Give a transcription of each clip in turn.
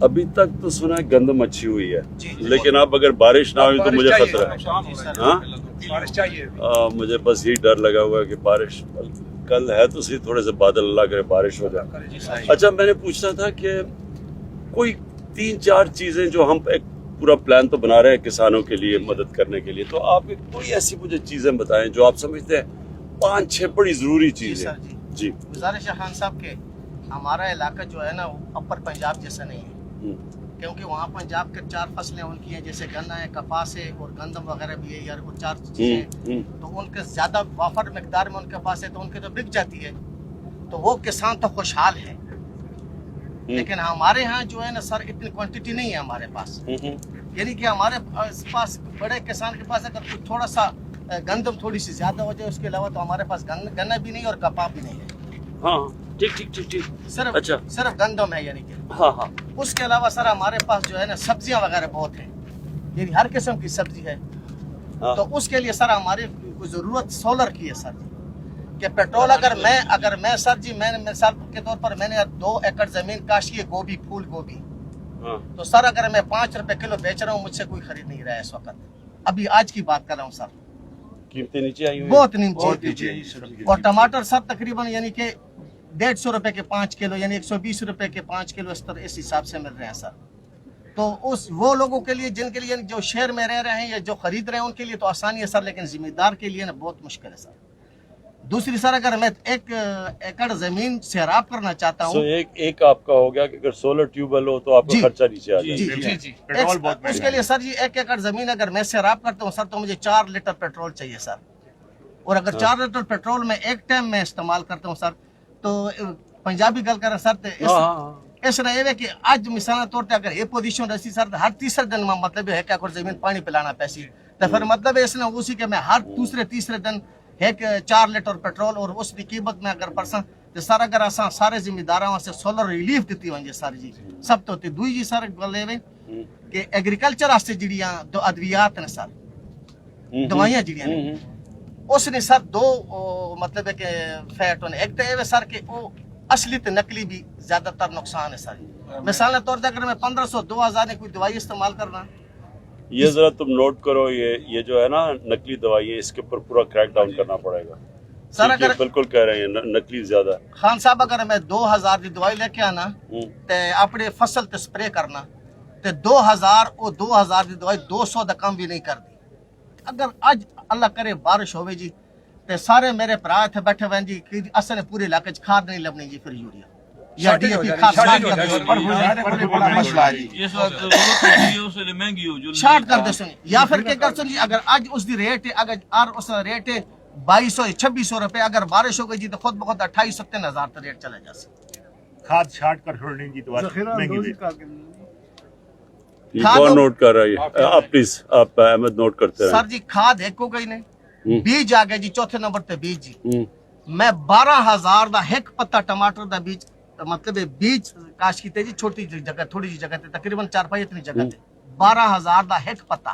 अभी तक तो सुना है गंदम अच्छी हुई है, लेकिन अब अगर बारिश ना हुई तो मुझे खतरा है। हाँ, बारिश चाहिए। मुझे बस यही डर लगा हुआ है कि बारिश कल है तो सही, थोड़े से बादल, अल्लाह करे बारिश हो जाए। अच्छा, मैंने पूछना था कि कोई 3-4 चीजें जो हम एक पूरा प्लान तो बना रहे हैं किसानों के लिए मदद करने के लिए, तो आप कोई ऐसी मुझे चीजें बताएं जो आप समझते हैं 5-6 बड़ी जरूरी चीजें। जी, गुजारिश है खान साहब के, हमारा इलाका जो है ना वो अपर पंजाब जैसा नहीं है, क्योंकि वहाँ पंजाब के 4 फसलें उनकी हैं, जैसे गन्ना है, कपास है और गंदम वगैरह भी है यार, वो 4 चीजें, तो उनके ज्यादा वाफर मिकदार में उनके पास है, तो उनके तो बिक जाती है, तो वो किसान तो खुशहाल है। लेकिन हमारे यहाँ जो है ना सर इतनी क्वांटिटी नहीं है हमारे पास, यानी कि हमारे पास बड़े किसान के पास अगर थोड़ा सा गंदम थोड़ी सी ज्यादा हो जाए, उसके अलावा तो हमारे पास गन्ना भी नहीं और कपास भी नहीं है। हाँ, ठीक, सिर्फ अच्छा, सिर्फ गंदम है यानी कि। हाँ। उसके अलावा सर हमारे पास जो है ना सब्जियां वगैरह बहुत हैं, यानी हर किस्म की सब्जी है। हाँ। तो उसके लिए सर हमारी जरूरत सोलर की है सर, कि पेट्रोल अगर मैं सर जी, मैंने मिसाल के तौर पर मैंने 2 एकड़ जमीन काश की है, गोभी, फूल गोभी, तो सर अगर मैं 5 रुपए किलो बेच रहा हूँ, मुझसे कोई खरीद नहीं रहा है इस वक्त, अभी आज की बात कर रहा हूँ सर, कीमतें नीचे आई हुई, बहुत नीचे। और टमाटर सर तकरीबन यानी कि 150 रुपए के 5 किलो, यानी 120 रुपए के 5 किलो इस हिसाब से मिल रहे हैं सर। तो वो लोगों के लिए जिनके लिए जो शहर में रह रहे हैं या जो खरीद रहे हैं उनके लिए तो आसानी है सर, लेकिन जिम्मेदार के लिए ना बहुत मुश्किल है सर। दूसरी सर अगर मैं 1 एकड़ जमीन सैराब करना चाहता हूँ, एक आपका हो गया कि अगर सोलर ट्यूबवेल हो तो आपका खर्चा नीचे आ जाए। जी। उसके लिए सर जी 1 एकड़ जमीन अगर मैं सैराब करता हूँ सर, तो मुझे 4 लीटर पेट्रोल चाहिए सर, और अगर 4 लीटर पेट्रोल में एक टाइम में इस्तेमाल करता हूँ सर, तो पंजाबी गल कर सर इस रहे कि आज मिसाल तौर पर अगर ये पोजीशन रही सर, हर तीसरे दिन में मतलब है कि जमीन पानी पिलाना पैसी, तो फिर मतलब है इसने उसी के मैं हर दूसरे तीसरे दिन है कि 4 लीटर पेट्रोल और उसकी कीमत में अगर परसा तो सर अगर असा सारे जिम्मेदारों से सोलर रिलीफ दी वजे सर जी सब तो दुई जी सर गल कि एग्रीकल्चर वास्ते जड़ियां दो अद्वियात ने सर, दवाइयां जड़ियां ने उसने सर 2 मतलब है कि फैट होने, एक तो ये सर कि वो असली तो नकली भी ज्यादातर नुकसान है सर। मिसाल के तौर पर अगर मैं 1500-2000 की कोई दवाई इस्तेमाल करना, ये जरा तुम नोट करो, ये जो है ना नकली दवाई है, इसके ऊपर पूरा क्रैक डाउन करना पड़ेगा सर। अगर बिल्कुल कह रहे हैं नकली ज्यादा। खान साहब अगर मैं 2000 की दवाई लेके आना ते अपने फसल ते स्प्रे करना ते 2000 की दवाई 200 दा कम भी नहीं कर दी। अगर आज अल्लाह करे बारिश होवे जी ते सारे मेरे भरा इत्थे बैठे हुए जी कि असने पूरे इलाके च खाद नहीं लभनी जी, फिर यूरिया या डीएपी खाद शार्ट कर दे सुनी, या फिर क्या कर सुनी अगर आज उसकी रेट है, अगर उस रेट है 2200-2600 रुपए, अगर बारिश हो गई जी तो खुद बहुत 28-30 हजार तक रेट चला जा सकता। खाद छाट कर छोड़ने की तो कौन नोट कर रहा है? आप प्लीज आप अहमद नोट करते रहे सर जी। खाद एक हो गई ने, बीज आ गए जी, चौथे नंबर पे बीज जी। मैं 12000 दा एक पत्ता टमाटर दा बीज मतलब बीज काश की जी, छोटी जगह थोड़ी जी जगह तकरीबन 4-5 इतनी जगह 12000 दा एक पत्ता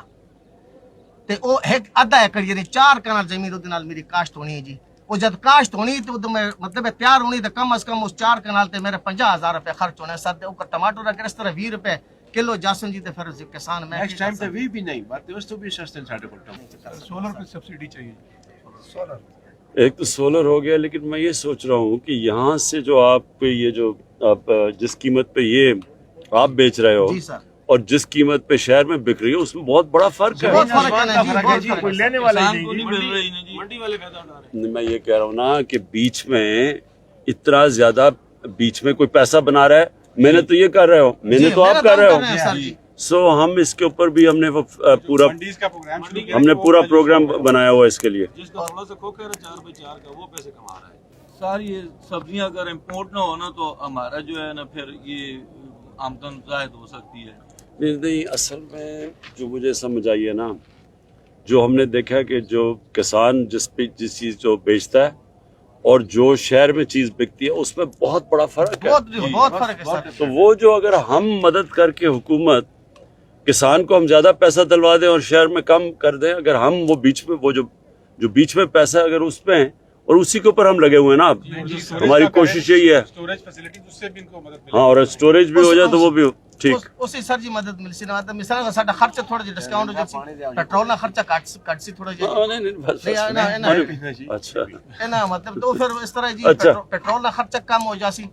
ते ओ एक आधा एकड़ यानी 4 कनाल जमीन उदे नाल मेरी काश्त होनी है जी। वो जब काश्त होनी तो मैं मतलब तैयार होनी तो कम से कम उस 4 कनाल ते मेरे 50000 रुपए खर्च होने सर। ऊपर टमाटर अगर इस तरह 20 रुपए किलो जासन जी तो फिर किसान में नेक्स्ट टाइम तो 20 भी नहीं बात उस तो भी सस्ते साडे को सोलर की सब्सिडी चाहिए। सोलर एक तो सोलर हो गया, लेकिन मैं ये सोच रहा हूँ कि यहाँ से जो आप ये जो आप जिस कीमत पे ये आप बेच रहे हो जी सर, और जिस कीमत पे शहर में बिक रही है उसमें बहुत बड़ा फर्क है। बहुत फर्क है ना जी, कोई लेने वाला ही नहीं, मंडी वाले फायदा उठा रहे हैं। मैं ये कह रहा हूँ ना कि बीच में इतना ज्यादा बीच में कोई पैसा बना रहा है, मैंने तो ये कर रहे हो, मैंने तो आप कर रहे हो। सो हम इसके ऊपर भी हमने पूरा प्रोग्राम बनाया हुआ इसके लिए। जिसका थोड़ा सा खोखा है 4 बाई 4 का वो पैसे कमा रहा है सर। ये सब्जियां अगर इम्पोर्ट ना हो ना तो हमारा जो है ना फिर ये आमदन जायद हो सकती है। नहीं, असल में जो मुझे समझ आई है ना, जो हमने देखा है कि जो किसान जिस चीज जो बेचता है और जो शहर में चीज बिकती है उसमें बहुत बड़ा फर्क है, बहुत फर्क है सर। तो वो जो अगर हम मदद करके हुकूमत किसान को हम ज्यादा पैसा दिलवा दें और शहर में कम कर दें, अगर हम वो बीच में वो जो बीच में पैसा अगर उसमें है और उसी के ऊपर हम लगे हुए हैं ना, अब हमारी कोशिश यही है। स्टोरेज फैसिलिटी उससे भी इनको मदद हाँ, और स्टोरेज भी हो जाए तो वो भी ठीक ਉਸੇ ਸਰ ਜੀ ਮਦਦ ਮਿਲ ਸੀ ਨਾ ਤਾਂ ਮਿਸਾਲ ਸਾਡਾ ਖਰਚਾ ਥੋੜਾ ਜਿਹਾ ਡਿਸਕਾਊਂਟ ਹੋ ਜਾਵੇ ਪੈਟਰੋਲ ਦਾ ਖਰਚਾ ਘੱਟ ਸੀ ਥੋੜਾ ਜਿਹਾ हाँ, नहीं नहीं बस अच्छा ਹੈ ਨਾ ਮਤਲਬ तो फिर इस तरह जी अच्छा। पेट्रोल का खर्चा कम हो जासी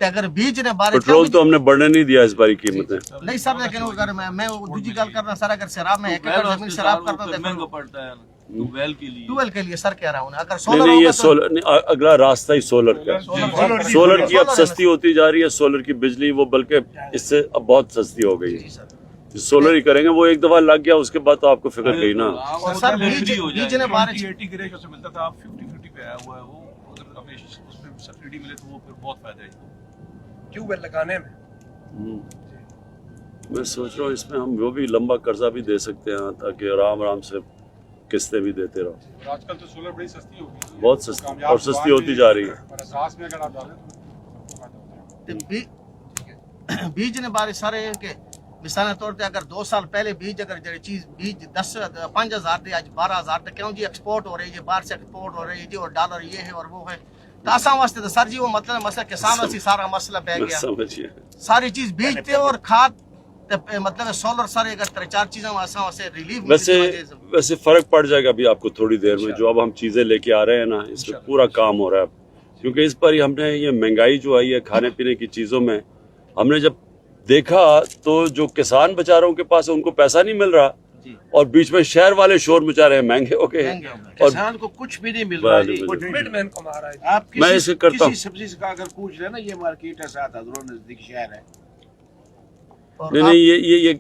ते अगर बीज ने बारिश पेट्रोल तो हमने बढ़ने नहीं दिया इस बारी कीमतें नहीं सर लेकिन अगर मैं दूसरी गल करना सर अगर शराब में 1 एकड़ जमीन शराब करता तो महंगा पड़ता है ट्यूबवेल के लिए ट्यूबवेल के लिए सर कह रहा हूँ अगर नहीं सोलर नहीं ये होगा तो सोलर नहीं, अगला रास्ता ही सोलर का है। सोलर की अब सस्ती होती जा रही है सोलर की बिजली वो बल्कि इससे अब बहुत सस्ती हो गई है सोलर ही करेंगे वो एक दफा लग गया उसके बाद तो आपको फिक्र गई ना और सर बीज ने बारिश 80 की रेशो से मिलता था, आप 50-50 पे आया हुआ है वो, अगर हमें उसमें सब्सिडी मिले तो वो फिर बहुत फायदा है ट्यूबवेल लगाने में। मैं सोच रहा हूँ इसमें हम वो भी लंबा कर्जा भी दे सकते हैं ताकि आराम आराम से किस्तें भी देते रहो। आजकल तो सोलर बड़ी सस्ती हो गई है, बहुत सस्ती और सस्ती होती जा रही है। और एहसास में अगर आप डालें तो फायदा होता है। ते बीज ने बारिश सारे के मिसाल तौर पे अगर 2 साल पहले बीज अगर जो चीज बीज 5,000 थे आज 12,000 तक क्यों जी एक्सपोर्ट हो रही है बाहर से एक्सपोर्ट हो रही है जी और डॉलर ये है और वो है तो आसान वास्ते तो सर जी वो मतलब मसला किसानों से सारा मसला बह गया समझिए सारी चीज बीजते और खाद ते मतलब सोलर सारे अगर 3-4 चीजें आसान से रिलीफ वैसे फर्क पड़ जाएगा अभी आपको थोड़ी देर में जो अब हम चीजें लेके आ रहे हैं ना इसमें पूरा काम हो रहा है क्योंकि इस पर ही हमने ये महंगाई जो आई है खाने पीने की चीजों में हमने जब देखा तो जो किसान बेचारों के पास है उनको पैसा नहीं मिल रहा और बीच में शहर वाले शोर मचा रहे हैं महंगे हो गए और किसान को कुछ भी नहीं मिल रहा है, मिडमैन कमा रहा है। आप मैं इसे करता हूँ। किसी सब्जी का अगर पूछ रहे ना ये मार्केट है 7 हज़ारों नजदीक शहर है नहीं नहीं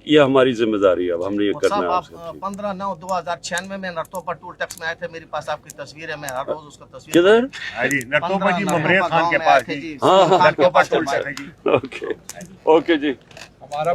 ये हमारी जिम्मेदारी है अब हमने ये करना है आपसे 15/9/2096 में नरतो पर टूल टैक्स में आए थे मेरे पास आपकी तस्वीर है मैं हर रोज उसका तस्वीर किधर हाँ जी, नरतोपा जी ममरिया खान के पास जी, हाँ, हाँ। नरतोपा टोल टैक्स है जी। ओके जी हमारा